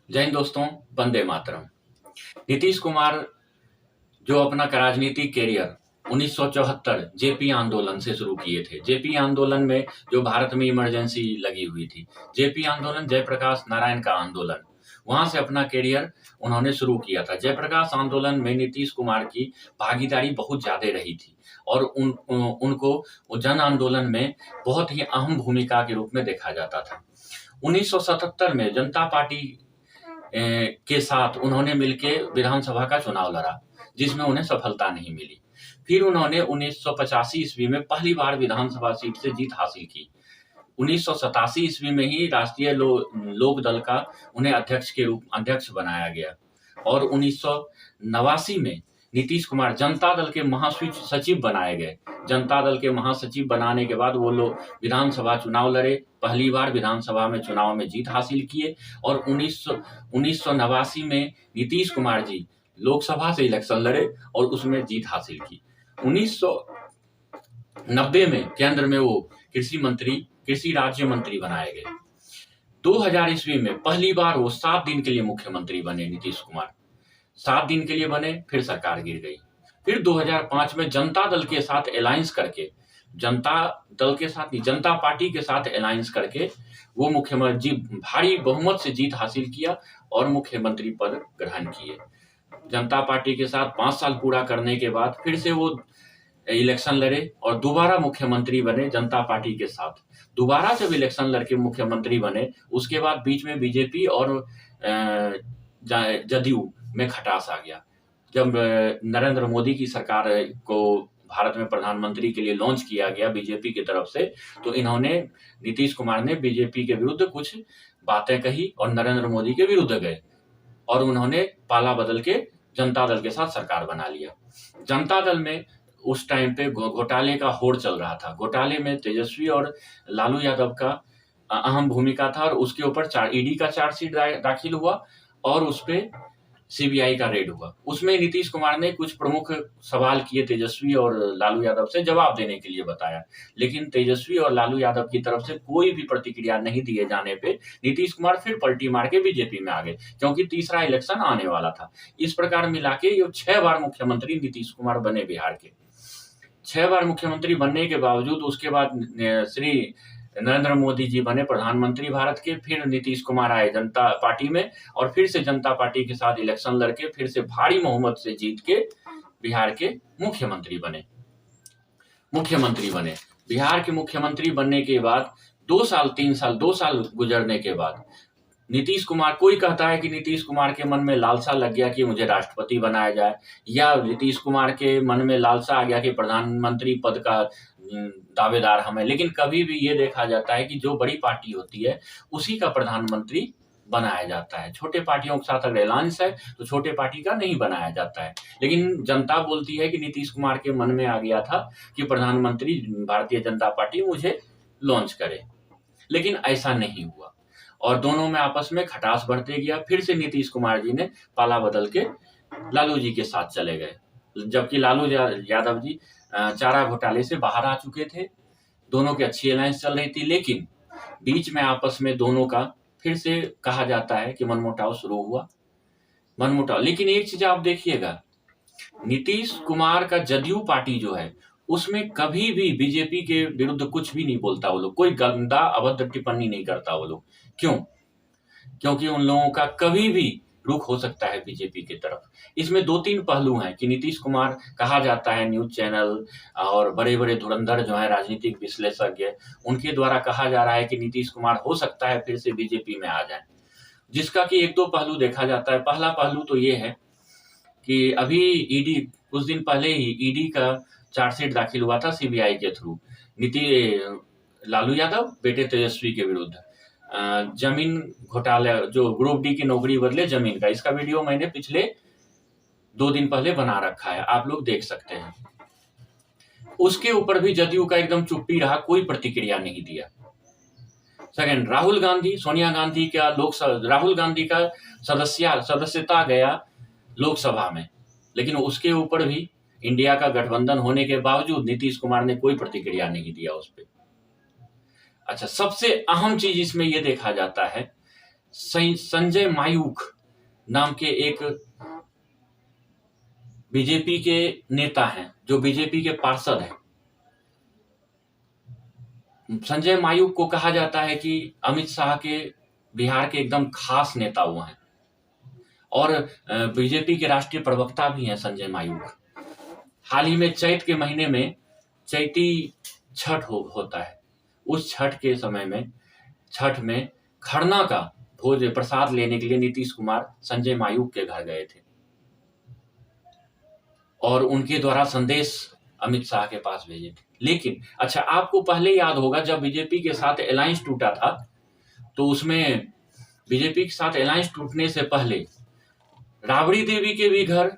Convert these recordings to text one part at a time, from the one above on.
जय हिंद दोस्तों, वंदे मातरम। नीतीश कुमार जो अपना राजनीतिक कैरियर 1974 जेपी आंदोलन से शुरू किए थे। जेपी आंदोलन में जो भारत में इमरजेंसी लगी हुई थी, जेपी आंदोलन जयप्रकाश नारायण का आंदोलन, वहां से अपना कैरियर उन्होंने शुरू किया था। जयप्रकाश आंदोलन में नीतीश कुमार की भागीदारी बहुत ज्यादा रही थी और उनको जन आंदोलन में बहुत ही अहम भूमिका के रूप में देखा जाता था। 1977 में जनता पार्टी के साथ उन्होंने मिलके विधानसभा का चुनाव लड़ा, जिसमें उन्हें सफलता नहीं मिली। फिर उन्होंने 1985 ईस्वी में पहली बार विधानसभा सीट से जीत हासिल की। 1987 ईस्वी में ही राष्ट्रीय लोक दल का उन्हें अध्यक्ष बनाया गया और 1989 में नीतीश कुमार जनता दल के महासचिव बनाए गए। जनता दल के महासचिव बनाने के बाद वो लोग विधानसभा चुनाव लड़े, पहली बार विधानसभा में चुनाव में जीत हासिल किए और 1989 में नीतीश कुमार जी लोकसभा से इलेक्शन लड़े और उसमें जीत हासिल की। 1990 में केंद्र में वो कृषि राज्य मंत्री बनाए गए। 2000 ईस्वी में पहली बार वो 7 दिन के लिए मुख्यमंत्री बने। नीतीश कुमार 7 दिन के लिए बने, फिर सरकार गिर गई। फिर 2005 में जनता दल के साथ अलायंस करके, जनता पार्टी के साथ अलायंस करके वो मुख्यमंत्री भारी बहुमत से जीत हासिल किया और मुख्यमंत्री पद ग्रहण किए। जनता पार्टी के साथ 5 साल पूरा करने के बाद फिर से वो इलेक्शन लड़े और दोबारा मुख्यमंत्री बने जनता पार्टी के साथ। दोबारा जब इलेक्शन लड़के मुख्यमंत्री बने, उसके बाद बीच में बीजेपी और जदयू में खटास आ गया। जब नरेंद्र मोदी की सरकार को भारत में प्रधानमंत्री के लिए लॉन्च किया गया बीजेपी की तरफ से, तो नीतीश कुमार ने बीजेपी के विरुद्ध कुछ बातें कही और नरेंद्र मोदी के विरुद्ध गए और उन्होंने पाला बदल के जनता दल के साथ सरकार बना लिया। जनता दल में उस टाइम पे घोटाले का होड़ चल रहा था। घोटाले में तेजस्वी और लालू यादव का अहम भूमिका था और उसके ऊपर ईडी का चार्जशीट दाखिल हुआ और उस पे सीबीआई का रेड हुआ। उसमें नीतीश कुमार ने कुछ प्रमुख सवाल किए तेजस्वी और लालू यादव से, जवाब देने के लिए बताया, लेकिन तेजस्वी और लालू यादव की तरफ से कोई भी प्रतिक्रिया नहीं दिए जाने पे नीतीश कुमार फिर पलटी मार के बीजेपी में आ गए, क्योंकि तीसरा इलेक्शन आने वाला था। इस प्रकार मिला के ये 6 बार मुख्यमंत्री नीतीश कुमार बने बिहार के। 6 बार मुख्यमंत्री बनने के बावजूद उसके बाद श्री नरेंद्र मोदी जी बने प्रधानमंत्री भारत के। फिर नीतीश कुमार आए जनता पार्टी में और फिर से जनता पार्टी के साथ इलेक्शन लड़के फिर से भारी बहुमत से जीत के बिहार के मुख्यमंत्री बने। बिहार के मुख्यमंत्री बनने के बाद 2 साल गुजरने के बाद नीतीश कुमार, कोई कहता है कि नीतीश कुमार के मन में लालसा लग गया कि मुझे राष्ट्रपति बनाया जाए, या नीतीश कुमार के मन में लालसा आ गया कि प्रधानमंत्री पद का दावेदार हम है। लेकिन कभी भी ये देखा जाता है कि जो बड़ी पार्टी होती है उसी का प्रधानमंत्री बनाया जाता है। छोटे पार्टियों के साथ अगर अलायंस है तो छोटे पार्टी का नहीं बनाया जाता है। लेकिन जनता बोलती है कि नीतीश कुमार के मन में आ गया था कि प्रधानमंत्री भारतीय जनता पार्टी मुझे लॉन्च करे, लेकिन ऐसा नहीं हुआ और दोनों में आपस में खटास बढ़ते गया। फिर से नीतीश कुमार जी ने पाला बदल के लालू जी के साथ चले गए, जबकि लालू यादव जी चारा घोटाले से बाहर आ चुके थे। दोनों की अच्छी अलायंस चल रही थी, लेकिन बीच में आपस में दोनों का फिर से कहा जाता है कि मनमुटाव शुरू हुआ। लेकिन एक चीज आप देखिएगा, नीतीश कुमार का जदयू पार्टी जो है उसमें कभी भी बीजेपी के विरुद्ध कुछ भी नहीं बोलता वो लोग, कोई गंदा अभद्र टिप्पणी नहीं करता वो लोग। क्यों? क्योंकि उन लोगों का कभी भी रुख हो सकता है बीजेपी की तरफ। इसमें 2-3 पहलू हैं कि नीतीश कुमार, कहा जाता है न्यूज चैनल और बड़े बड़े धुरंधर जो है राजनीतिक विश्लेषज्ञ, उनके द्वारा कहा जा रहा है कि नीतीश कुमार हो सकता है फिर से बीजेपी में आ जाए, जिसका कि 1-2 पहलू देखा जाता है। पहला पहलू तो ये है कि अभी ईडी, कुछ दिन पहले ही ईडी का चार्जशीट दाखिल हुआ था सीबीआई के थ्रू लालू यादव बेटे तेजस्वी के विरुद्ध। जमीन घोटाला, जो ग्रुप डी की नौकरी बदले जमीन का, इसका वीडियो मैंने पिछले 2 दिन पहले बना रखा है, आप लोग देख सकते हैं। उसके ऊपर भी जदयू का एकदम चुप्पी रहा, कोई प्रतिक्रिया नहीं दिया। सेकंड, राहुल गांधी का सदस्यता गया लोकसभा में, लेकिन उसके ऊपर भी इंडिया का गठबंधन होने के बावजूद नीतीश कुमार ने कोई प्रतिक्रिया नहीं दिया उस पर। अच्छा, सबसे अहम चीज इसमें यह देखा जाता है संजय मायूख नाम के एक बीजेपी के नेता हैं, जो बीजेपी के पार्षद हैं। संजय मायूख को कहा जाता है कि अमित शाह के बिहार के एकदम खास नेता वो हैं और बीजेपी के राष्ट्रीय प्रवक्ता भी हैं संजय मायूख। हाल ही में चैत के महीने में चैती छठ होता है। उस छठ के समय में, छठ में खरना का भोज प्रसाद लेने के लिए नीतीश कुमार संजय मायूख के घर गए थे और उनके द्वारा संदेश अमित शाह के पास भेजे थे। लेकिन अच्छा, आपको पहले याद होगा जब बीजेपी के साथ अलायंस टूटा था, तो उसमें बीजेपी के साथ अलायंस टूटने से पहले राबड़ी देवी के भी घर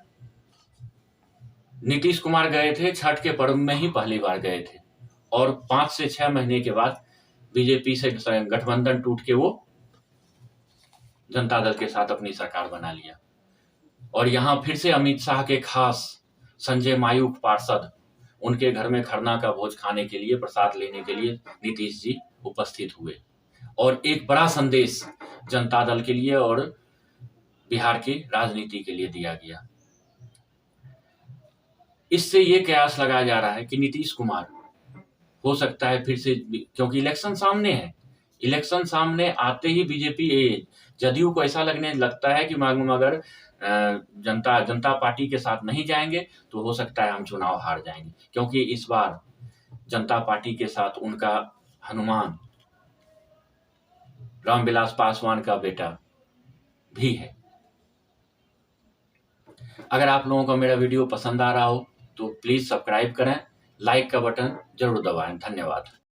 नीतीश कुमार गए थे। छठ के पर्व में ही पहली बार गए थे और 5 से 6 महीने के बाद बीजेपी से गठबंधन टूट के वो जनता दल के साथ अपनी सरकार बना लिया। और यहाँ फिर से अमित शाह के खास संजय मायूख पार्षद उनके घर में खरना का भोज खाने के लिए, प्रसाद लेने के लिए नीतीश जी उपस्थित हुए और एक बड़ा संदेश जनता दल के लिए और बिहार की राजनीति के लिए दिया गया। इससे ये कयास लगाया जा रहा है कि नीतीश कुमार हो सकता है फिर से, क्योंकि इलेक्शन सामने है, इलेक्शन सामने आते ही बीजेपी जदयू को ऐसा लगने लगता है कि अगर जनता पार्टी के साथ नहीं जाएंगे तो हो सकता है हम चुनाव हार जाएंगे, क्योंकि इस बार जनता पार्टी के साथ उनका हनुमान रामविलास पासवान का बेटा भी है। अगर आप लोगों को मेरा वीडियो पसंद आ रहा हो तो प्लीज सब्सक्राइब करें, लाइक का बटन जरूर दबाएं। धन्यवाद।